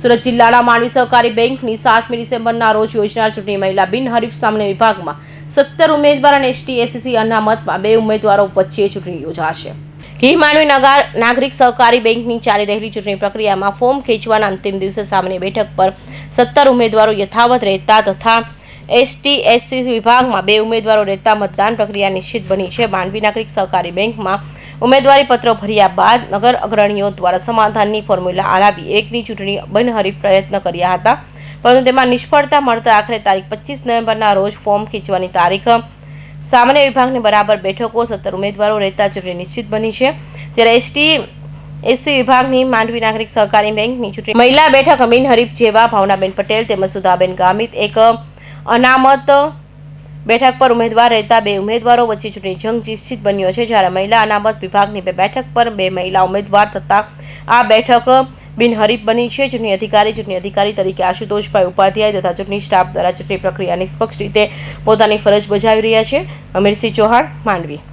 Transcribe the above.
સુરત જિલ્લાના માંડવી સહકારી બેંકની 7મી ડિસેમ્બરના રોજ યોજનાર ચૂંટણી મહિલા બિનહરીફ સામાન્ય વિભાગમાં 17 ઉમેદવાર અને એસટી એસસી અનામતમાં 2 ઉમેદવારો વચ્ચે ચૂંટણી યોજાશે। માંડવી નાગરિક સહકારી બેંકની ચાલી રહેલી ચૂંટણી પ્રક્રિયામાં ફોર્મ ખેંચવાના અંતિમ દિવસે સામાન્ય બેઠક પર 17 ઉમેદવારો યથાવત રહેતા તથા એસટી એસસી વિભાગમાં 2 ઉમેદવારો રહેતા મતદાન પ્રક્રિયા નિશ્ચિત બની છે। માંડવી નાગરિક સહકારી બેંકમાં ઉમેદવારી પત્રો ભર્યા બાદ નગર અગ્રણીઓ દ્વારા સમાધાનની ફોર્મ્યુલા આલાવી એકની ચૂંટણી બિનહરીફ પ્રયત્ન કર્યા હતા, પરંતુ તેમાં નિષ્ફળતા મળતા આખરે તારીખ 25 નવેમ્બરના રોજ ફોર્મ ખેંચવાની તારીખ સામાન્ય વિભાગની બરાબર બેઠકો 17 ઉમેદવારો રહેતા ચૂંટણી નિશ્ચિત બની છે। ત્યારે એસટી એસસી વિભાગની માંડવી નાગરિક સહકારી બેંકની ચૂંટણી મહિલા બેઠક બિનહરીફ જેવા ભાવનાબેન પટેલ તેમજ સુધાબેન ગામિત એક અનામત બેઠક પર ઉમેદવાર રહેતા 2 ઉમેદવારો વચ્ચે ચૂંટણી જંગ નિશ્ચિત બન્યો છે। જ્યારે મહિલા અનામત વિભાગની 2 બેઠક પર 2 મહિલા ઉમેદવાર થતા આ બેઠક બિનહરીફ બની છે। ચૂંટણી અધિકારી તરીકે આશુતોષભાઈ ઉપાધ્યાય તથા ચૂંટણી સ્ટાફ દ્વારા ચૂંટણી પ્રક્રિયા નિષ્પક્ષ રીતે પોતાની ફરજ બજાવી રહ્યા છે। અમીરસિંહ ચૌહાણ, માંડવી।